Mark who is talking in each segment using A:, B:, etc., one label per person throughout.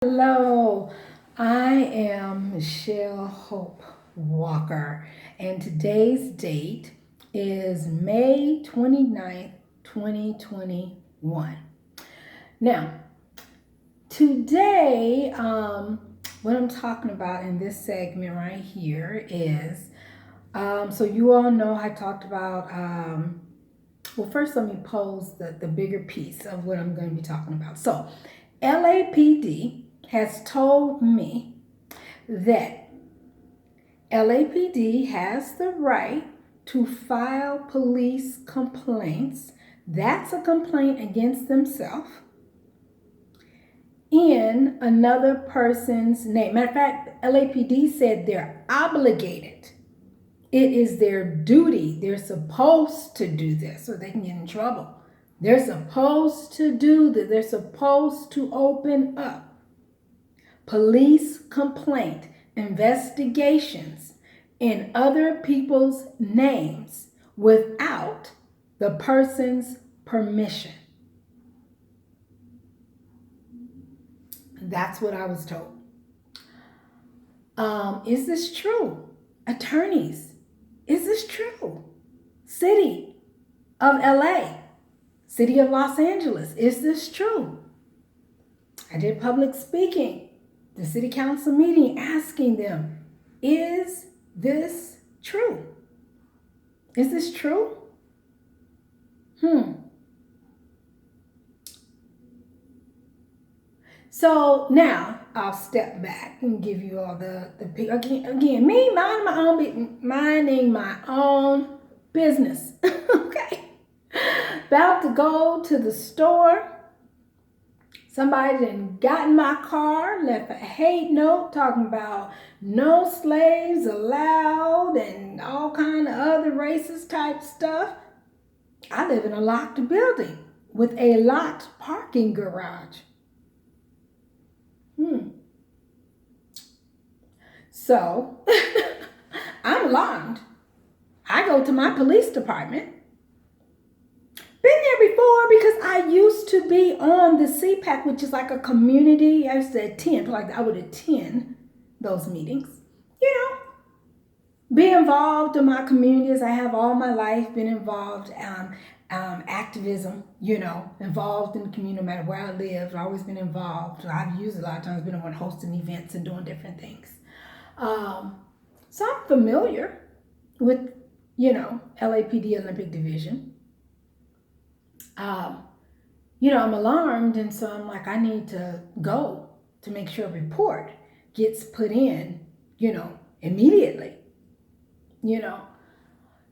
A: Hello, I am Michelle Hope Walker, and today's date is May 29th, 2021. Now, today, what I'm talking about in this segment right here is so you all know I talked about, well, first let me pose the bigger piece of what I'm going to be talking about. So, LAPD has told me that LAPD has the right to file police complaints. That's a complaint against themselves in another person's name. Matter of fact, LAPD said they're obligated. It is their duty. They're supposed to do this or they can get in trouble. They're supposed to do that. They're supposed to open up police complaint investigations in other people's names without the person's permission. That's what I was told. Is this true? Attorneys, is this true? City of LA, City of Los Angeles, is this true? I did public speaking, the city council meeting, asking them, is this true? Is this true? So now I'll step back and give you all the again me minding my own business. Okay. About to go to the store. Somebody then got in my car, left a hate note talking about no slaves allowed and all kind of other racist type stuff. I live in a locked building with a locked parking garage. So I'm alarmed. I go to my police department. Been there before because I used to be on the CPAC, which is like a community. I used to attend, like I would attend those meetings. Be involved in my communities. I have all my life been involved activism, involved in the community no matter where I live. I've always been involved. I've used a lot of times, been on hosting events and doing different things. So I'm familiar with, LAPD Olympic Division. I'm alarmed, and so I'm like, I need to go to make sure a report gets put in, immediately.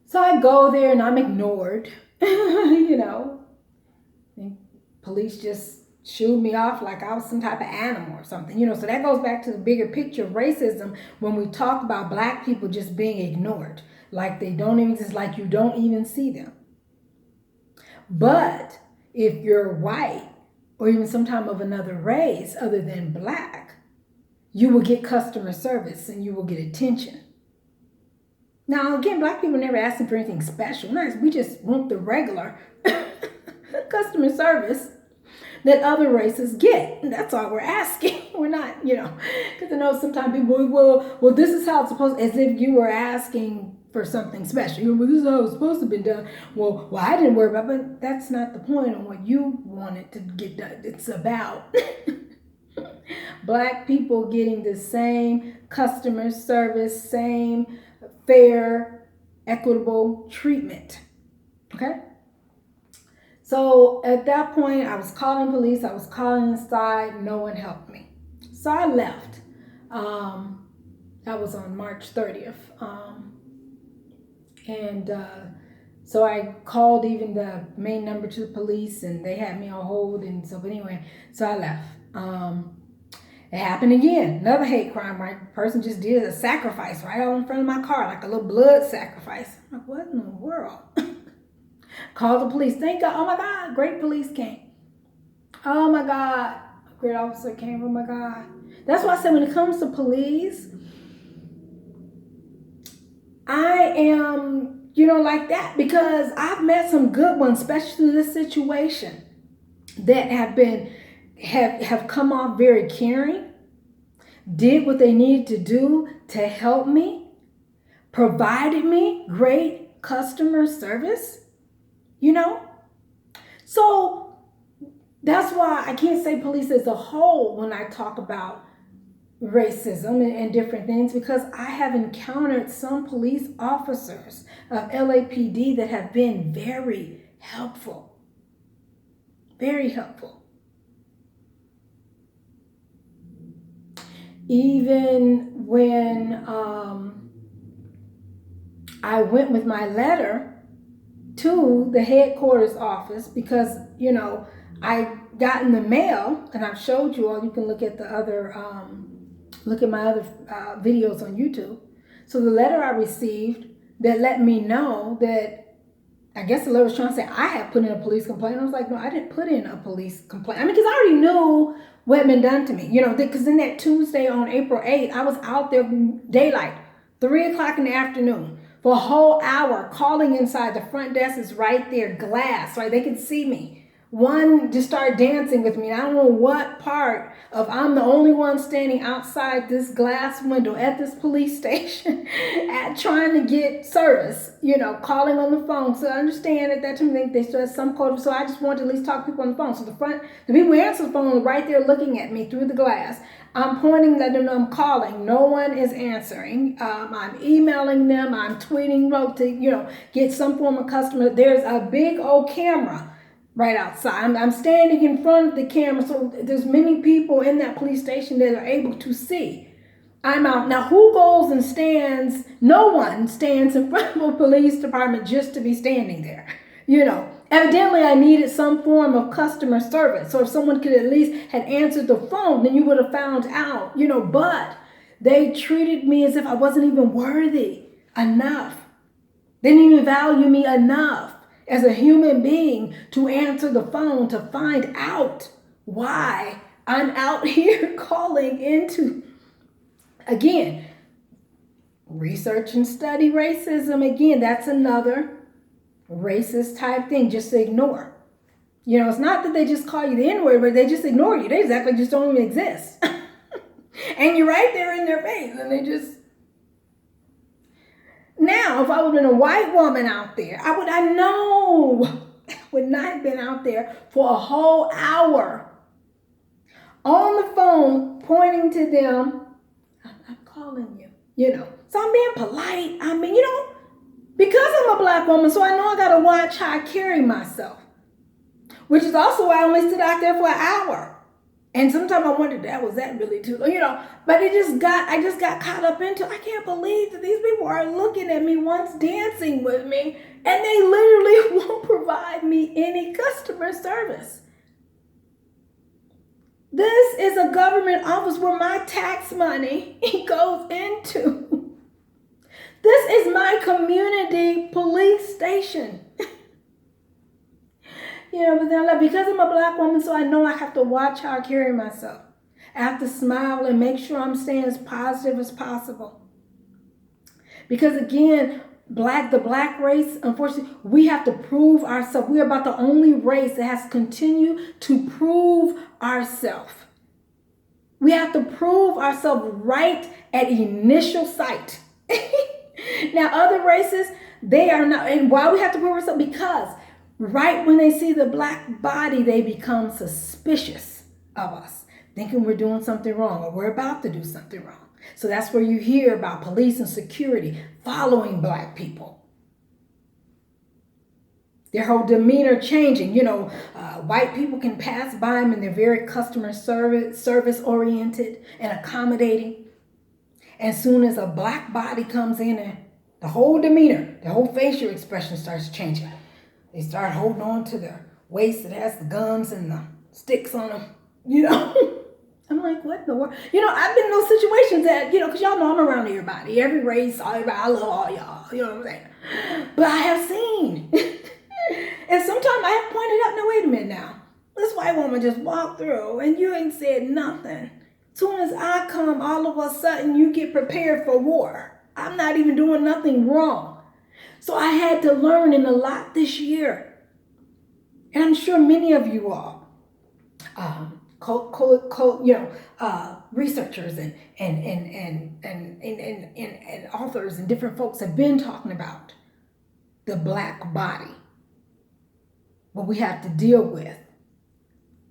A: So I go there and I'm ignored. Police just shooed me off like I was some type of animal or something. So that goes back to the bigger picture of racism when we talk about Black people just being ignored, like they don't even exist, like you don't even see them. But if you're white or even some type of another race other than Black, you will get customer service and you will get attention. Now, again, Black people never asking for anything special. We just want the regular customer service that other races get. And that's all we're asking. We're not, because I know sometimes people well, this is how it's supposed, as if you were asking for something special. Well, this is how it's supposed to be done. Well, I didn't worry about it, but that's not the point on what you wanted to get done. It's about Black people getting the same customer service, same fair, equitable treatment. Okay? So at that point, I was calling police. I was calling inside. No one helped me. So I left. That was on March 30th. So I called even the main number to the police, and they had me on hold. And so, but anyway, so I left. It happened again. Another hate crime, right? The person just did a sacrifice right out in front of my car, like a little blood sacrifice. I'm like, what in the world? Called the police. Thank God. Oh my God. Great police came. Oh my God. A great officer came. Oh my God. That's why I said when it comes to police, I am, like that, because I've met some good ones, especially in this situation, that have been have come off very caring, did what they needed to do to help me, provided me great customer service, you know? So that's why I can't say police as a whole when I talk about racism and different things, because I have encountered some police officers of LAPD that have been very helpful. Very helpful. Even when I went with my letter to the headquarters office, because, you know, I got in the mail, and I've showed you all, you can look at the other, look at my other videos on YouTube. So the letter I received that let me know that, I guess the letter was trying to say I had put in a police complaint. I was like, no, I didn't put in a police complaint. I mean, because I already knew what had been done to me, you know, because in that Tuesday on April 8th, I was out there daylight, 3 o'clock in the afternoon, for a whole hour, calling inside. The front desk is right there, glass, right? They can see me. One just started dancing with me. I don't know what part of I'm the only one standing outside this glass window at this police station at trying to get service, you know, calling on the phone. So I understand at that time they still had some code. So I just wanted to at least talk to people on the phone. So the people who answer the phone are right there looking at me through the glass. I'm pointing, letting them know I'm calling. No one is answering. I'm emailing them. I'm tweeting to, you know, get some form of customer. There's a big old camera right outside. I'm standing in front of the camera, so there's many people in that police station that are able to see. I'm out. Now, who goes and stands? No one stands in front of a police department just to be standing there. You know, evidently I needed some form of customer service. So if someone could at least had answered the phone, then you would have found out, you know, but they treated me as if I wasn't even worthy enough. They didn't even value me enough as a human being to answer the phone to find out why I'm out here calling into, again, research and study racism. Again, that's another racist type thing, just to ignore. You know, it's not that they just call you the N-word, but they just ignore you. They exactly just don't even exist. And you're right there in their face, and they just... Now, if I would have been a white woman out there, I would not have been out there for a whole hour on the phone pointing to them. I'm calling you, you know. So I'm being polite. I mean, you know, because I'm a black woman, so I know I got to watch how I carry myself, which is also why I only stood out there for an hour. And sometimes I wondered, was that really too long? You know, but I just got caught up into, I can't believe that these people are looking at me once dancing with me, and they literally won't provide me any customer service. This is a government office where my tax money goes into. This is my community police station. You know, but then because I'm a black woman, so I know I have to watch how I carry myself. I have to smile and make sure I'm staying as positive as possible. Because again, the black race, unfortunately, we have to prove ourselves. We are about the only race that has continued to prove ourselves. We have to prove ourselves right at initial sight. Now, other races, they are not. And why we have to prove ourselves? Because right when they see the black body, they become suspicious of us, thinking we're doing something wrong or we're about to do something wrong. So that's where you hear about police and security following black people. Their whole demeanor changing. You know, white people can pass by them and they're very customer service oriented and accommodating. As soon as a black body comes in, and the whole demeanor, the whole facial expression starts changing. They start holding on to their waist that has the guns and the sticks on them, you know. I'm like, what in the world? You know, I've been in those situations that, you know, because y'all know I'm around everybody. Every race, everybody, I love all y'all. You know what I'm saying? But I have seen. And sometimes I have pointed out, no, wait a minute now. This white woman just walked through and you ain't said nothing. Soon as I come, all of a sudden you get prepared for war. I'm not even doing nothing wrong. So I had to learn in a lot this year. And I'm sure many of you all researchers and authors and different folks have been talking about the black body, what we have to deal with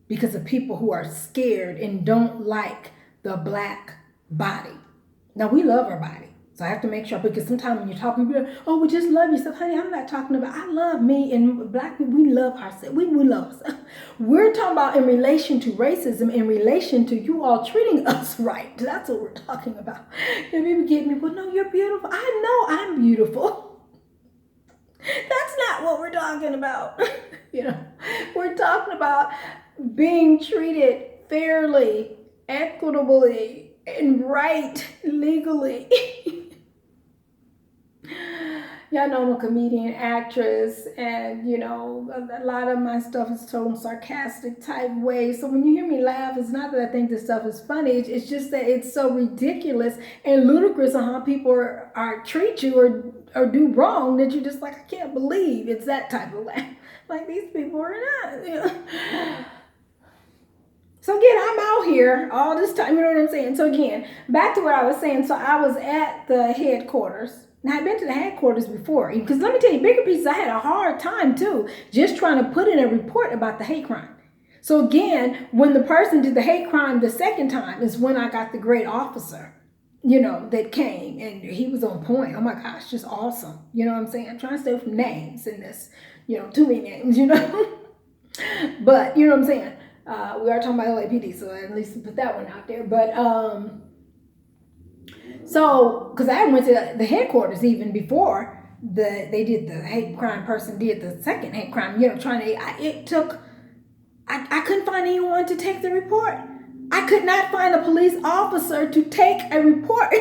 A: because of people who are scared and don't like the black body. Now, we love our body. So I have to make sure, because sometimes when you're talking, people are, oh, we just love yourself. Honey, I'm not talking about, I love me, and black people, we love ourselves. We love ourselves. We're talking about in relation to racism, in relation to you all treating us right. That's what we're talking about. And people get me, well, no, you're beautiful. I know I'm beautiful. That's not what we're talking about. We're talking about being treated fairly, equitably, and right legally. Y'all know I'm a comedian, actress, and a lot of my stuff is told in sarcastic type ways. So when you hear me laugh, it's not that I think this stuff is funny. It's just that it's so ridiculous and ludicrous on how people are treat you or do wrong that you're just like, I can't believe it's that type of laugh. Like, these people are not. So again, I'm out here all this time, you know what I'm saying? So again, back to what I was saying. So I was at the headquarters. Now, I've been to the headquarters before, because let me tell you, bigger pieces, I had a hard time too, just trying to put in a report about the hate crime. So again, when the person did the hate crime the second time is when I got the great officer, that came, and he was on point. Oh my gosh, just awesome. You know what I'm saying? I'm trying to stay from names in this, too many names, But, you know what I'm saying? We are talking about LAPD, so at least put that one out there. But, so, because I went to the headquarters even before they did the hate crime person did the second hate crime, I couldn't find anyone to take the report. I could not find a police officer to take a report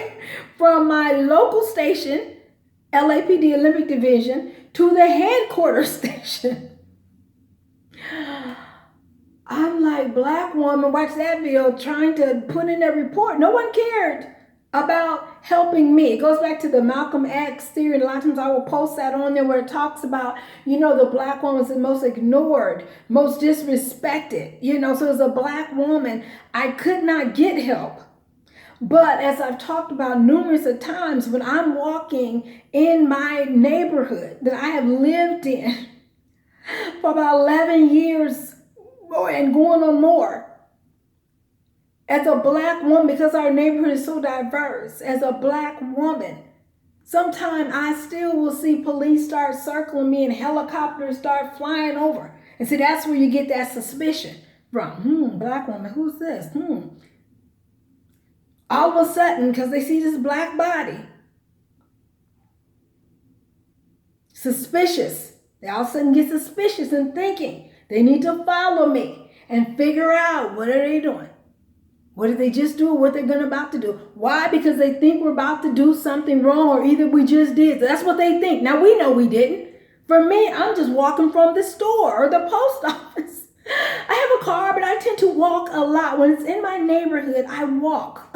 A: from my local station, LAPD Olympic Division, to the headquarters station. I'm like, black woman, watch that video, trying to put in a report. No one cared about helping me. It goes back to the Malcolm X theory, and a lot of times I will post that on there where it talks about, the black woman is the most ignored, most disrespected, so as a black woman, I could not get help. But as I've talked about numerous of times, when I'm walking in my neighborhood that I have lived in for about 11 years and going on more, as a black woman, because our neighborhood is so diverse, as a black woman, sometimes I still will see police start circling me and helicopters start flying over. And see, that's where you get that suspicion from. Black woman, who's this? All of a sudden, because they see this black body, suspicious. They all of a sudden get suspicious and thinking they need to follow me and figure out what are they doing. What did they just do or what they're about to do? Why? Because they think we're about to do something wrong, or either we just did. That's what they think. Now, we know we didn't. For me, I'm just walking from the store or the post office. I have a car, but I tend to walk a lot. When it's in my neighborhood, I walk.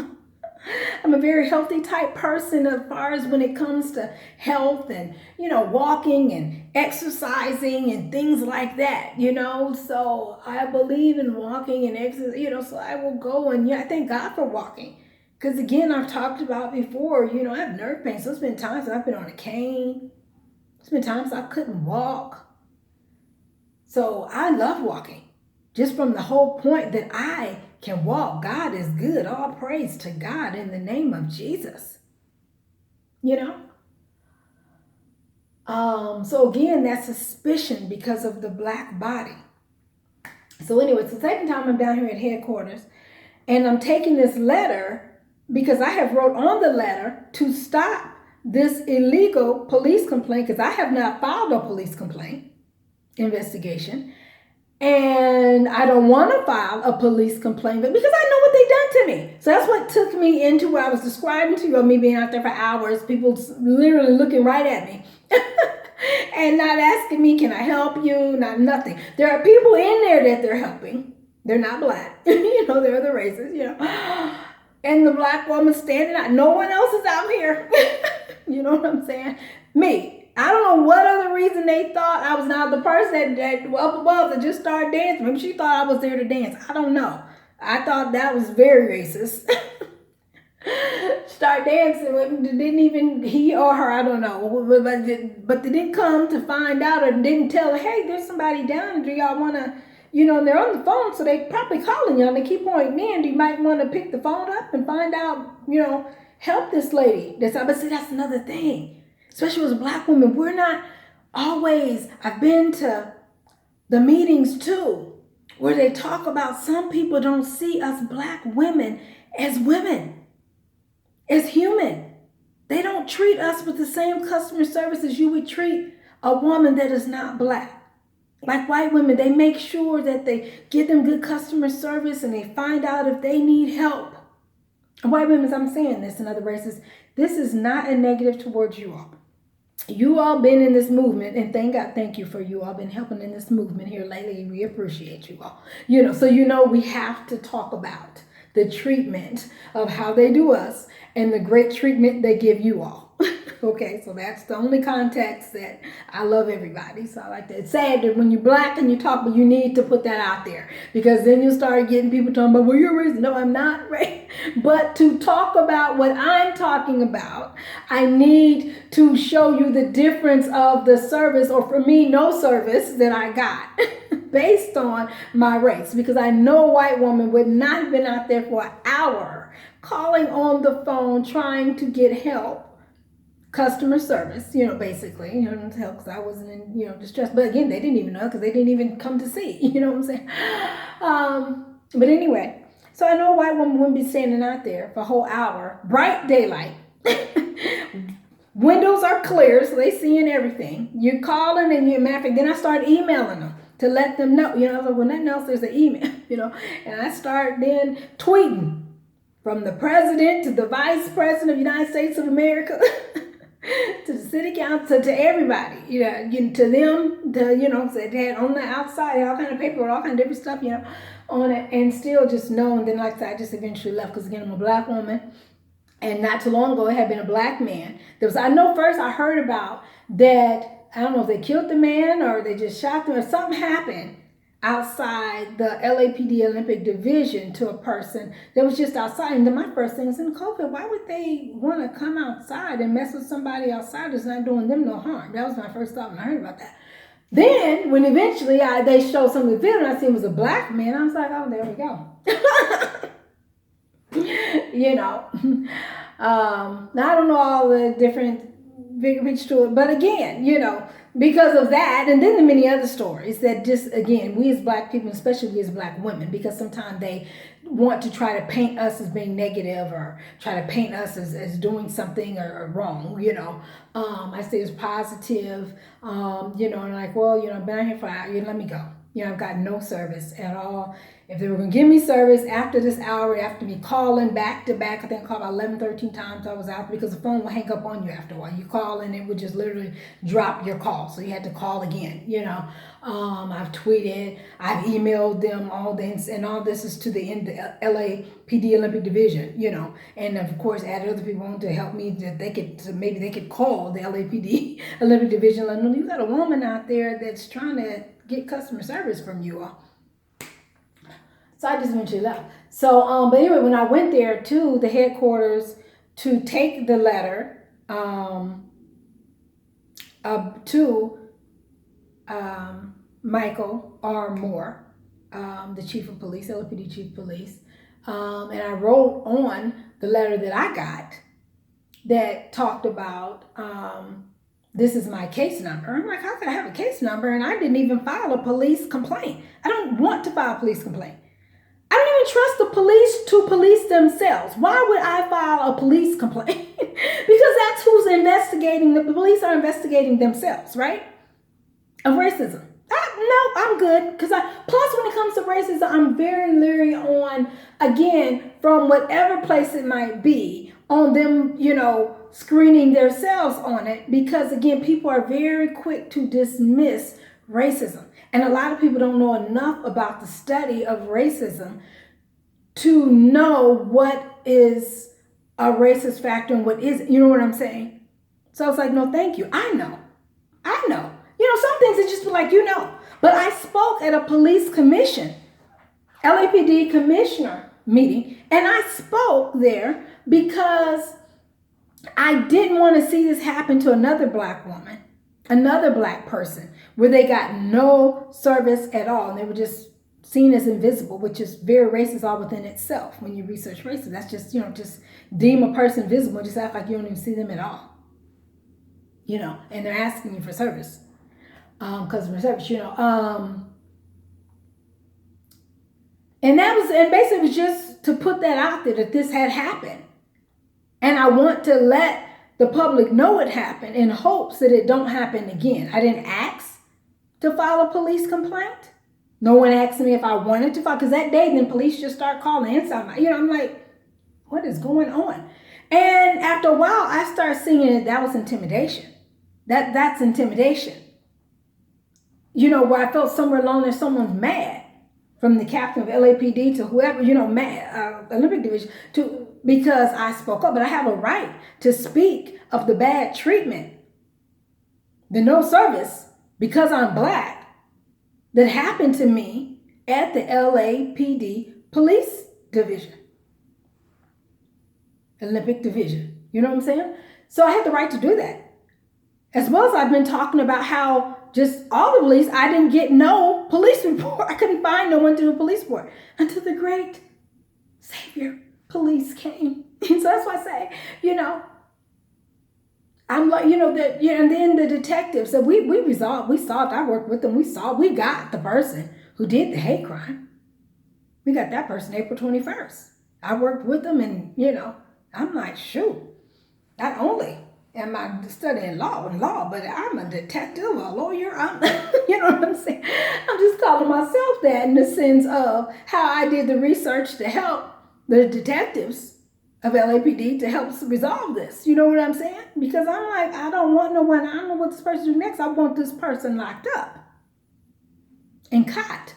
A: I'm a very healthy type person as far as when it comes to health and, walking and exercising and things like that, So I believe in walking and exercise, so I will go and, I thank God for walking. Because again, I've talked about before, I have nerve pain. So it's been times that I've been on a cane. It's been times I couldn't walk. So I love walking. Just from the whole point that I can walk. God is good. All praise to God in the name of Jesus. So again, that suspicion because of the black body. So anyway, it's the second time I'm down here at headquarters, and I'm taking this letter because I have wrote on the letter to stop this illegal police complaint, because I have not filed a police complaint investigation. And I don't want to file a police complaint, but because I know what they've done to me. So that's what took me into what I was describing to you of me being out there for hours, people literally looking right at me and not asking me, can I help you? Not nothing. There are people in there that they're helping. They're not black. They're other races, And the black woman standing out. No one else is out here. You know what I'm saying? Me. I don't know what other reason they thought I was not the person that up above that just started dancing. Maybe she thought I was there to dance. I don't know. I thought that was very racist. Start dancing with, didn't even, he or her, I don't know, but they didn't come to find out or didn't tell her, hey, there's somebody down, do y'all want to, and they're on the phone, so they probably calling you and they keep pointing in, you might want to pick the phone up and find out, help this lady. But see, that's another thing, especially as a black woman, we're not always, I've been to the meetings too, where they talk about some people don't see us black women, as human. They don't treat us with the same customer service as you would treat a woman that is not black. Like white women, they make sure that they give them good customer service and they find out if they need help. And white women, I'm saying this in other races, this is not a negative towards you all. You all been in this movement, and thank you for you all been helping in this movement here lately. We appreciate you all. So we have to talk about the treatment of how they do us and the great treatment they give you all. Okay, so that's the only context that I love everybody. So I like that. It's sad that when you're black and you talk, but you need to put that out there, because then you start getting people talking about, well, you're racist. No, I'm not racist. But to talk about what I'm talking about, I need to show you the difference of the service, or for me, no service that I got based on my race, because I know a white woman would not have been out there for an hour calling on the phone trying to get help. Customer service, basically, to help, because I wasn't in, distress. But again, they didn't even know, because they didn't even come to see, you know what I'm saying? But anyway, so I know a white woman wouldn't be standing out there for a whole hour, bright daylight. Windows are clear, so they seeing everything. You're calling, and matter of fact, then I start emailing them to let them know, so when nothing else, there's an email, and I start then tweeting from the president to the vice president of the United States of America. To the city council, to everybody, to them, so they had on the outside, all kind of paper, all kind of different stuff, on it, and still just knowing. Then, like I said, I just eventually left, because again, I'm a black woman, and not too long ago, it had been a black man. I know first I heard about that, I don't know if they killed the man or they just shot them or something happened outside the LAPD Olympic Division to a person that was just outside. And then my first thing was, in COVID, why would they want to come outside and mess with somebody outside that's not doing them no harm? That was my first thought when I heard about that. Then when eventually they showed some of the video and I seen it was a black man, I was like, oh, there we go. Now I don't know all the different big reach to it, but again, because of that, and then the many other stories that just, again, we as black people, especially we as black women, because sometimes they want to try to paint us as being negative or try to paint us as doing something or wrong, I say it's positive, and like, well, I've been out here for an hour, let me go. I've got no service at all. If they were going to give me service after this hour, after me calling back to back, I think I called about 11, 13 times I was out, because the phone will hang up on you after a while. You call and it would just literally drop your call. So you had to call again, I've tweeted, I've emailed them, all this, and all this is to the LAPD Olympic Division, and of course added other people on to help me that maybe they could call the LAPD Olympic Division. Like, no, you got a woman out there that's trying to get customer service from you all. So I just eventually left. So, but anyway, when I went there to the headquarters to take the letter to Michael R. Moore, the chief of police, LAPD chief of police, and I wrote on the letter that I got that talked about this is my case number. I'm like, how could I have a case number? And I didn't even file a police complaint. I don't want to file a police complaint. I don't even trust the police to police themselves. Why would I file a police complaint? Because that's who's investigating. The police are investigating themselves, right? Of racism. No, I'm good. Plus when it comes to racism, I'm very leery on, again, from whatever place it might be, on them, screening themselves on it. Because again, people are very quick to dismiss racism. And a lot of people don't know enough about the study of racism to know what is a racist factor and what isn't. You know what I'm saying? So it's like, no, thank you. I know. Some things it just be like, But I spoke at a police commission LAPD commissioner meeting, and I spoke there because I didn't want to see this happen to another black woman, another black person, where they got no service at all, and they were just seen as invisible, which is very racist all within itself. When you research racism, that's just, just deem a person visible, just act like you don't even see them at all, and they're asking you for service, customer service, and basically it was just to put that out there that this had happened. And I want to let the public know it happened in hopes that it don't happen again. I didn't ask to file a police complaint. No one asked me if I wanted to file, because that day then police just start calling inside my, I'm like, what is going on? And after a while, I started seeing that was intimidation. That's intimidation. Where I felt somewhere along there someone's mad, from the captain of LAPD to whoever, mad, Olympic Division, because I spoke up. But I have a right to speak of the bad treatment, the no service, because I'm black, that happened to me at the LAPD police division, Olympic Division. You know what I'm saying? So I had the right to do that. As well as I've been talking about how just all the police, I didn't get no police report. I couldn't find no one to do a police report until the great savior police came. And so that's why I say, I'm like, and then the detectives, so we solved, I worked with them, we got the person who did the hate crime. We got that person April 21st. I worked with them, and, I'm like, shoot, not only am I studying law, but I'm a detective, a lawyer. You know what I'm saying? I'm just calling myself that in the sense of how I did the research to help the detectives of LAPD to help us resolve this. You know what I'm saying? Because I'm like, I don't want no one, I don't know what this person do next. I want this person locked up and caught.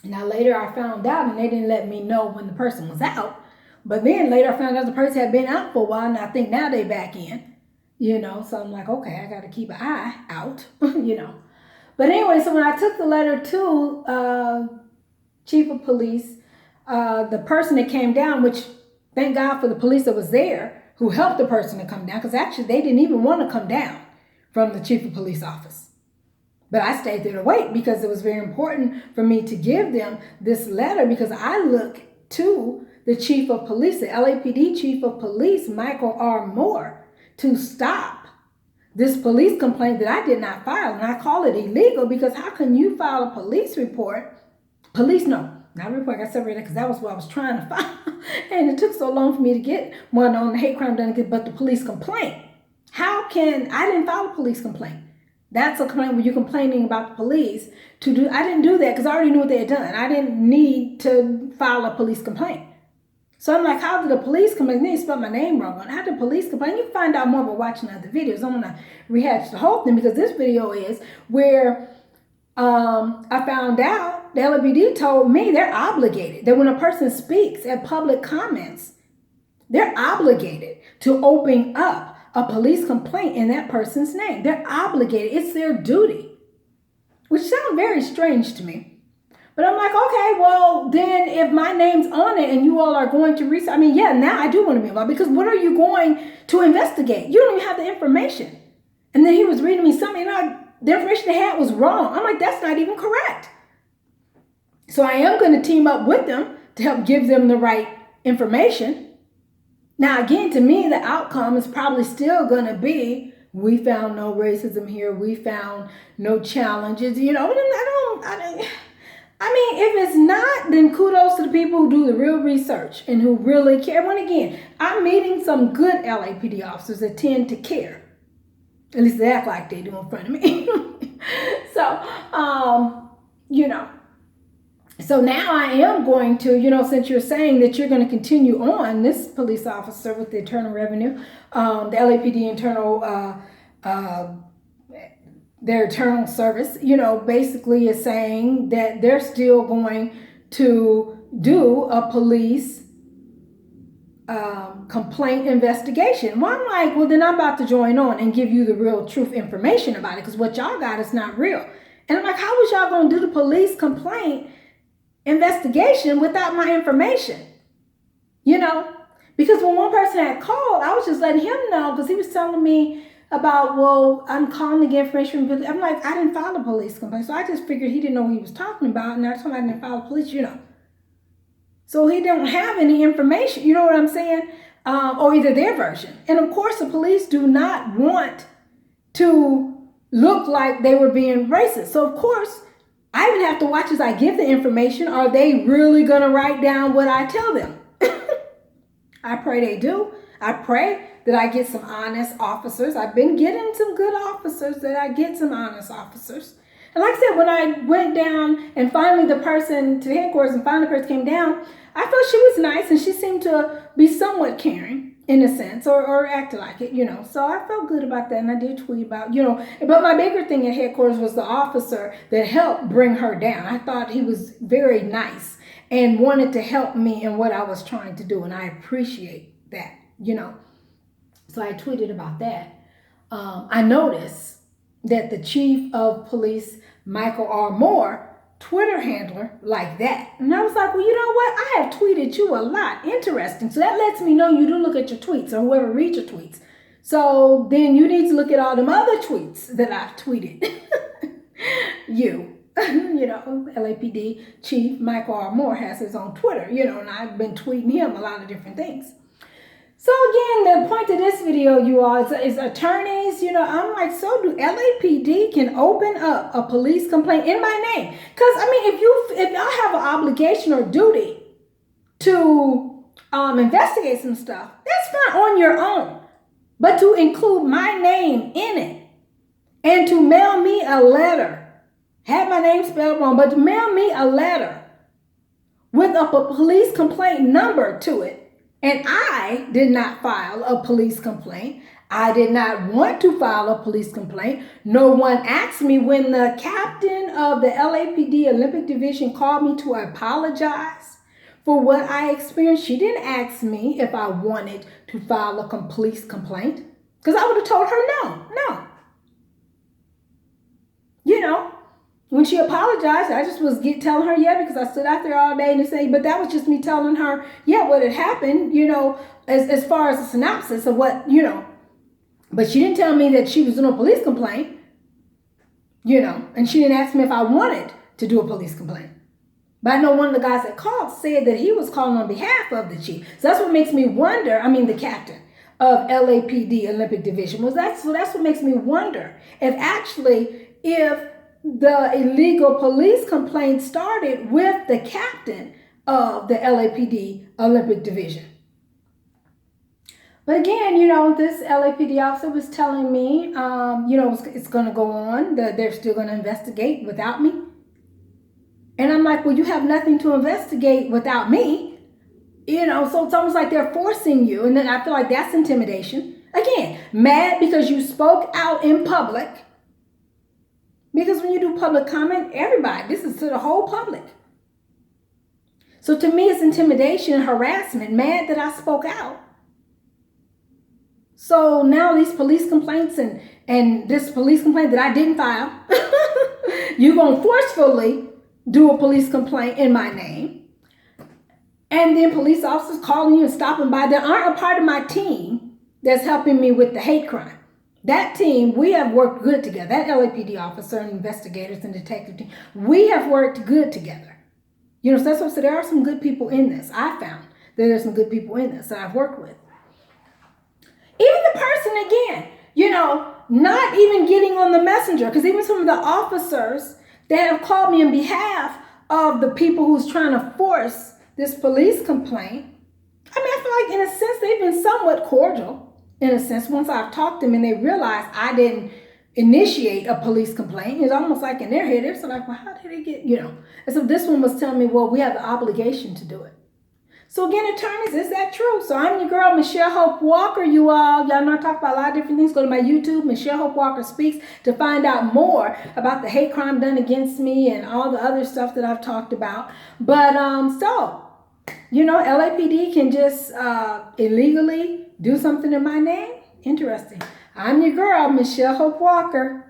A: Now later I found out, and they didn't let me know when the person was out. But then later I found out the person had been out for a while, and I think now they back in, So I'm like, okay, I got to keep an eye out, But anyway, so when I took the letter to Chief of Police, the person that came down, which thank God for the police that was there, who helped the person to come down, because actually they didn't even want to come down from the Chief of Police office. But I stayed there to wait because it was very important for me to give them this letter, because I look to the Chief of Police, the LAPD Chief of Police, Michael R. Moore, to stop this police complaint that I did not file. And I call it illegal, because how can you file a police report? Not report, I got separated because that was what I was trying to file. And it took so long for me to get one on the hate crime done, but the police complaint. I didn't file a police complaint. That's a complaint where you're complaining about the police I didn't do that because I already knew what they had done. I didn't need to file a police complaint. So I'm like, how did the police complain? They spelled my name wrong on. How did the police complain? You can find out more by watching other videos. I'm going to rehash the whole thing, because this video is where I found out the LAPD told me they're obligated, that when a person speaks at public comments, they're obligated to open up a police complaint in that person's name. They're obligated. It's their duty, which sounds very strange to me. But I'm like, okay, well, then if my name's on it and you all are going to research, now I do want to be involved, because what are you going to investigate? You don't even have the information. And then he was reading me something, the information they had was wrong. I'm like, that's not even correct. So I am going to team up with them to help give them the right information. Now, again, to me, the outcome is probably still going to be, we found no racism here. We found no challenges. If it's not, then kudos to the people who do the real research and who really care. When again, I'm meeting some good LAPD officers that tend to care. At least they act like they do in front of me. So, So now I am going to, since you're saying that you're going to continue on, this police officer with the Internal Revenue, the LAPD internal, their internal service, basically is saying that they're still going to do a police complaint investigation. Well, I'm like, well, then I'm about to join on and give you the real truth information about it, because what y'all got is not real. And I'm like, how was y'all going to do the police complaint investigation without my information? You know, because when one person had called, I was just letting him know, because he was telling me about, well, I'm calling to get information. I'm like, I didn't file a police complaint. So I just figured he didn't know what he was talking about. And I told him I didn't file a police, So he don't have any information, you know what I'm saying? Or either their version. And of course, the police do not want to look like they were being racist. So of course, I even have to watch as I give the information. Are they really going to write down what I tell them? I pray they do. I pray that I get some honest officers. I've been getting some good officers, that I get some honest officers. And like I said, when I went down and finally the person to headquarters and finally the person came down, I felt she was nice and she seemed to be somewhat caring in a sense, or acted like it, So I felt good about that, and I did tweet about, But my bigger thing at headquarters was the officer that helped bring her down. I thought he was very nice and wanted to help me in what I was trying to do, and I appreciate that, So I tweeted about that. I noticed that the chief of police, Michael R. Moore, Twitter handler like that. And I was like, well, you know what? I have tweeted you a lot. Interesting. So that lets me know you do look at your tweets, or whoever reads your tweets. So then you need to look at all them other tweets that I've tweeted. LAPD Chief Michael R. Moore has his own Twitter, and I've been tweeting him a lot of different things. So again, the point of this video, you all, is attorneys, I'm like, so do LAPD can open up a police complaint in my name? Because, if y'all have an obligation or duty to investigate some stuff, that's fine on your own. But to include my name in it and to mail me a letter, have my name spelled wrong, but to mail me a letter with a police complaint number to it, and I did not file a police complaint. I did not want to file a police complaint. No one asked me. When the captain of the LAPD Olympic Division called me to apologize for what I experienced, she didn't ask me if I wanted to file a police complaint, because I would have told her no. When she apologized, I just was telling her, because I stood out there all day and say, but that was just me telling her, what had happened, as far as a synopsis of what, But she didn't tell me that she was doing a police complaint, and she didn't ask me if I wanted to do a police complaint. But I know one of the guys that called said that he was calling on behalf of the chief. So that's what makes me wonder, the captain of LAPD Olympic Division. That's what makes me wonder if the illegal police complaint started with the captain of the LAPD Olympic Division. But again, this LAPD officer was telling me, it's going to go on, that they're still going to investigate without me. And I'm like, well, you have nothing to investigate without me. So it's almost like they're forcing you. And then I feel like that's intimidation. Again, mad because you spoke out in public. Because when you do public comment, everybody, this is to the whole public. So to me, it's intimidation and harassment, mad that I spoke out. So now these police complaints and this police complaint that I didn't file, you're going to forcefully do a police complaint in my name. And then police officers calling you and stopping by that aren't a part of my team that's helping me with the hate crime. That team, we have worked good together. That LAPD officer and investigators and detective team, we have worked good together. So that's what I said. There are some good people in this. I found that there's some good people in this that I've worked with. Even the person, again, not even getting on the messenger, because even some of the officers that have called me on behalf of the people who's trying to force this police complaint, I feel like in a sense they've been somewhat cordial. In a sense, once I've talked to them and they realize I didn't initiate a police complaint, it's almost like in their head, they're so like, well, how did they get, And so this one was telling me, well, we have the obligation to do it. So again, attorneys, is that true? So I'm your girl, Michelle Hope Walker, you all. Y'all know I talk about a lot of different things. Go to my YouTube, Michelle Hope Walker Speaks, to find out more about the hate crime done against me and all the other stuff that I've talked about. But LAPD can just illegally do something in my name? Interesting. I'm your girl, Michelle Hope Walker.